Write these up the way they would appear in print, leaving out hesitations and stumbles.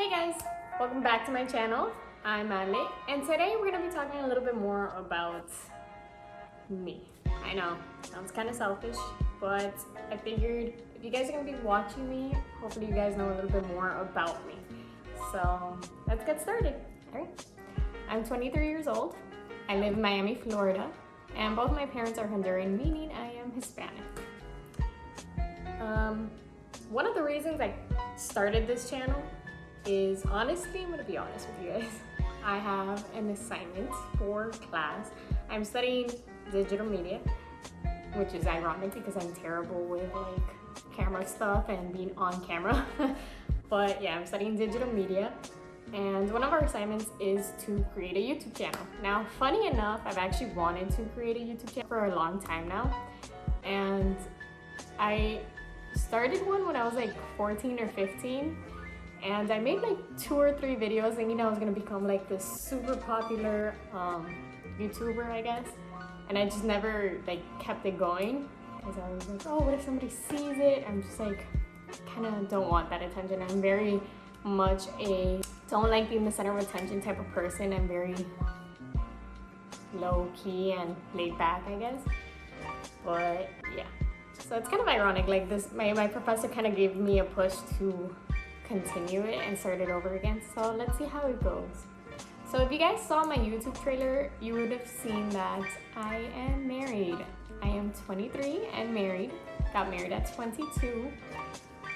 Hey guys, welcome back to my channel. I'm Ale, and today we're gonna be talking a little bit more about me. I know, sounds kind of selfish, but I figured if you guys are gonna be watching me, hopefully you guys know a little bit more about me. So let's get started. All right, I'm 23 years old. I live in Miami, Florida, and both my parents are Honduran, meaning I am Hispanic. One of the reasons I started this channel is, honestly, I'm gonna be honest with you guys. I have an assignment for class. I'm studying digital media, which is ironic because I'm terrible with like camera stuff and being on camera. But yeah, I'm studying digital media. And one of our assignments is to create a YouTube channel. Now, funny enough, I've actually wanted to create a YouTube channel for a long time now. And I started one when I was like 14 or 15. And I made like 2 or 3 videos thinking I was gonna become like this super popular YouTuber, I guess. And I just never like kept it going because I was like, oh, what if somebody sees it? I'm just like, kind of don't want that attention. I'm very much don't like being the center of attention type of person. I'm very low key and laid back, I guess. But yeah, so it's kind of ironic. Like this, my professor kind of gave me a push to continue it and start it over again. So let's see how it goes. So if you guys saw my YouTube trailer, you would have seen that I am married. I am 23 and married. Got married at 22.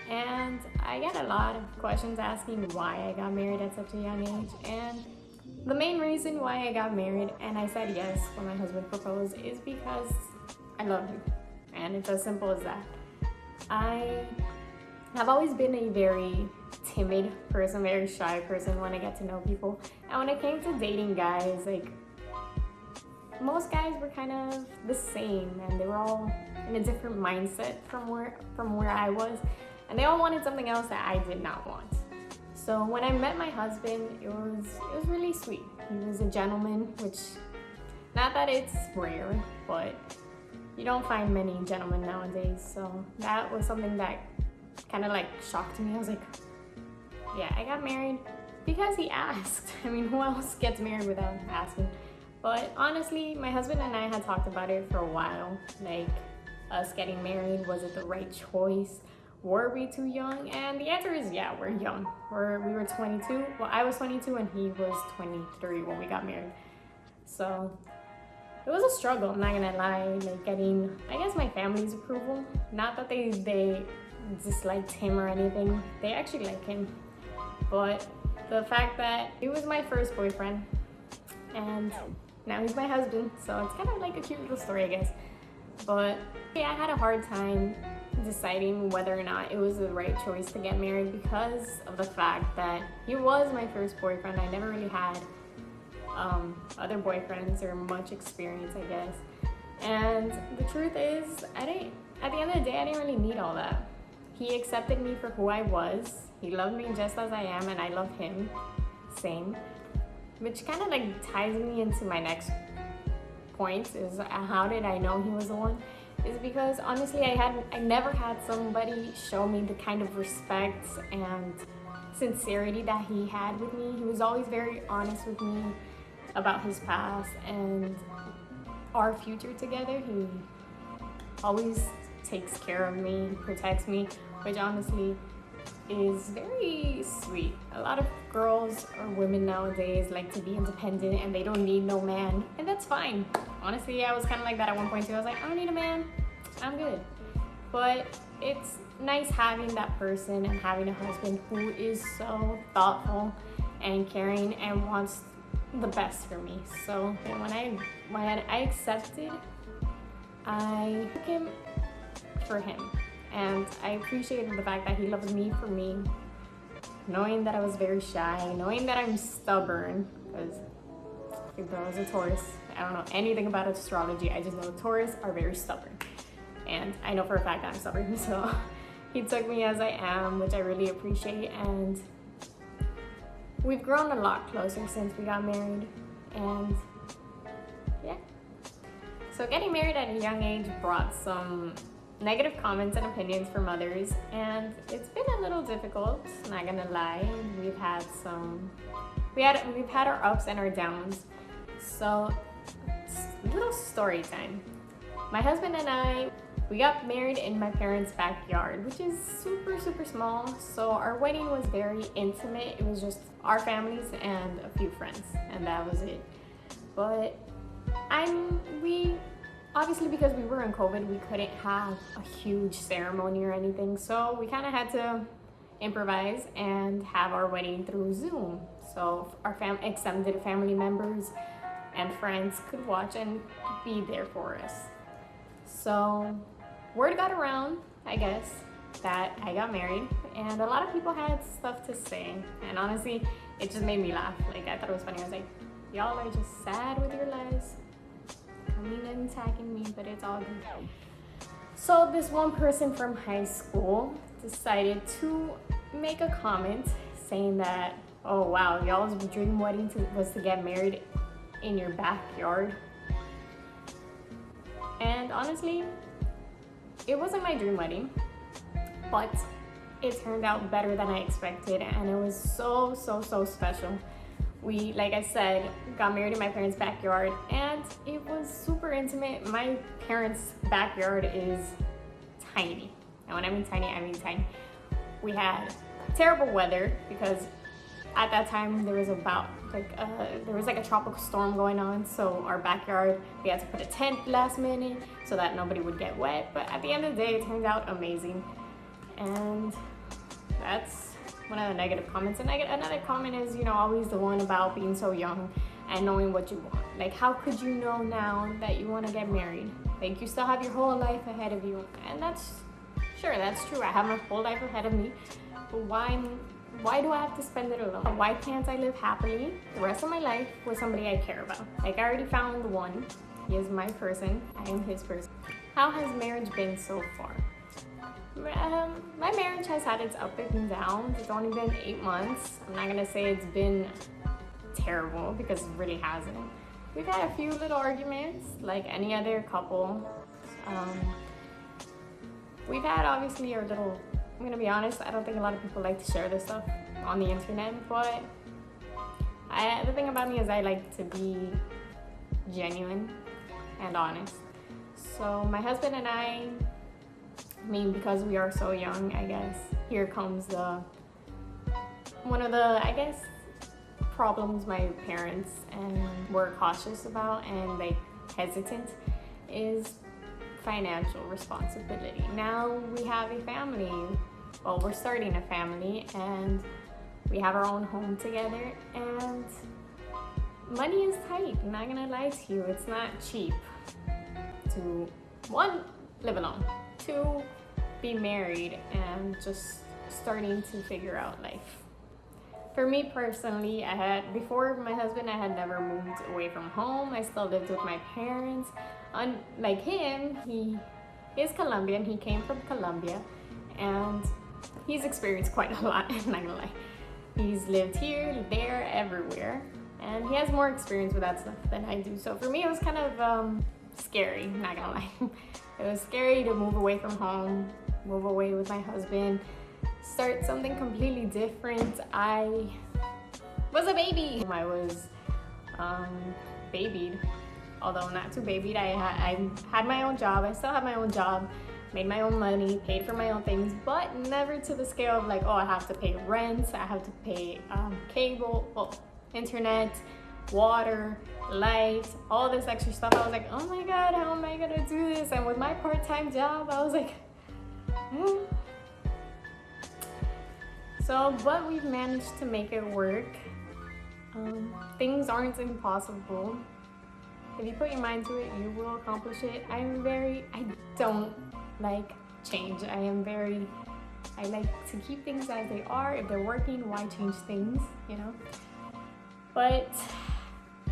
And I get a lot of questions asking why I got married at such a young age. And the main reason why I got married and I said yes when my husband proposed is because I love him. And it's as simple as that. I have always been a very timid person, very shy person when I get to know people. And when it came to dating guys, like most guys were kind of the same and they were all in a different mindset from where I was. And they all wanted something else that I did not want. So when I met my husband, it was really sweet. He was a gentleman, which, not that it's rare, but you don't find many gentlemen nowadays. So that was something that kind of like shocked me. I was like, yeah, I got married because he asked. I mean, who else gets married without asking? But honestly, my husband and I had talked about it for a while. Like, us getting married, was it the right choice? Were we too young? And the answer is yeah, we're young. We were 22. Well, I was 22 and he was 23 when we got married. So it was a struggle, I'm not gonna lie, like getting, I guess, my family's approval. Not that they disliked him or anything. They actually like him. But the fact that he was my first boyfriend and now he's my husband. So it's kind of like a cute little story, I guess. But yeah, I had a hard time deciding whether or not it was the right choice to get married because of the fact that he was my first boyfriend. I never really had other boyfriends or much experience, I guess. And the truth is, at the end of the day, I didn't really need all that. He accepted me for who I was. He loved me just as I am, and I love him, same. Which kind of like ties me into my next point, is how did I know he was the one? Is because honestly, I never had somebody show me the kind of respect and sincerity that he had with me. He was always very honest with me about his past and our future together. He always takes care of me, protects me, which honestly is very sweet. A lot of girls or women nowadays like to be independent and they don't need no man, and that's fine. Honestly, I was kind of like that at one point too. I was like, I don't need a man, I'm good. But it's nice having that person and having a husband who is so thoughtful and caring and wants the best for me. So when I accepted, I took him for him. And I appreciated the fact that he loved me for me, knowing that I was very shy, knowing that I'm stubborn, because even though I was a Taurus, I don't know anything about astrology, I just know Taurus are very stubborn. And I know for a fact that I'm stubborn, so he took me as I am, which I really appreciate. And we've grown a lot closer since we got married, and yeah. So getting married at a young age brought some negative comments and opinions from others, and it's been a little difficult, not gonna lie. We've had our ups and our downs. So, little story time. My husband and I, we got married in my parents' backyard, which is super, super small. So our wedding was very intimate. It was just our families and a few friends, and that was it. But we obviously, because we were in COVID, we couldn't have a huge ceremony or anything. So we kind of had to improvise and have our wedding through Zoom. So our extended family members and friends could watch and be there for us. So word got around, I guess, that I got married, and a lot of people had stuff to say. And honestly, it just made me laugh. Like, I thought it was funny. I was like, y'all are just sad with your lives. coming and attacking me, but it's all good. So this one person from high school decided to make a comment saying that, oh wow, y'all's dream wedding was to get married in your backyard. And honestly, it wasn't my dream wedding, but it turned out better than I expected, and it was so special. We, like I said, got married in my parents' backyard, and it was super intimate. My parents' backyard is tiny, and when I mean tiny, I mean tiny. We had terrible weather because at that time there was a tropical storm going on, so our backyard, we had to put a tent last minute so that nobody would get wet. But at the end of the day, it turned out amazing, and that's one of the negative comments. And another comment is, always the one about being so young and knowing what you want. Like, how could you know now that you want to get married? Like, you still have your whole life ahead of you, and that's true. I have my whole life ahead of me, but why do I have to spend it alone? Why can't I live happily the rest of my life with somebody I care about? Like, I already found the one. He is my person. I am his person. How has marriage been so far? My marriage has had its ups and downs. It's only been 8 months. I'm not gonna say it's been terrible because it really hasn't. We've had a few little arguments like any other couple. We've had obviously our little, I'm gonna be honest, I don't think a lot of people like to share this stuff on the internet, but the thing about me is I like to be genuine and honest. So my husband and I mean, because we are so young, I guess, here comes one of the, I guess, problems my parents were cautious about and like hesitant is financial responsibility. Now we have a family. Well, we're starting a family and we have our own home together, and money is tight. I'm not gonna lie to you, it's not cheap to, one, live alone, two, be married and just starting to figure out life. For me personally, before my husband, I had never moved away from home. I still lived with my parents. Unlike him, he is Colombian. He came from Colombia, and he's experienced quite a lot, I'm not gonna lie. He's lived here, there, everywhere, and he has more experience with that stuff than I do. So for me, it was kind of scary, not gonna lie. It was scary to move away from home, move away with my husband, start something completely different. I was a baby. I was babied, although not too babied. I had my own job. I still have my own job, made my own money, paid for my own things, but never to the scale of like, oh, I have to pay rent, I have to pay cable, internet, water, light, all this extra stuff. I was like, oh my God, how am I gonna do this? And with my part-time job, I was like, So, but we've managed to make it work. Things aren't impossible. If you put your mind to it, you will accomplish it. I don't like change. I like to keep things as they are. If they're working, why change things, But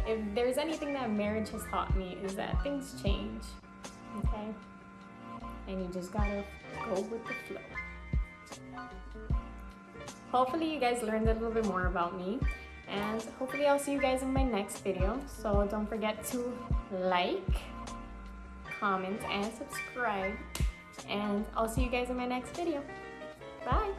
if there's anything that marriage has taught me is that things change, okay? And you just gotta go with the flow. Hopefully you guys learned a little bit more about me, and hopefully I'll see you guys in my next video. So don't forget to like, comment, and subscribe. and I'll see you guys in my next video. Bye!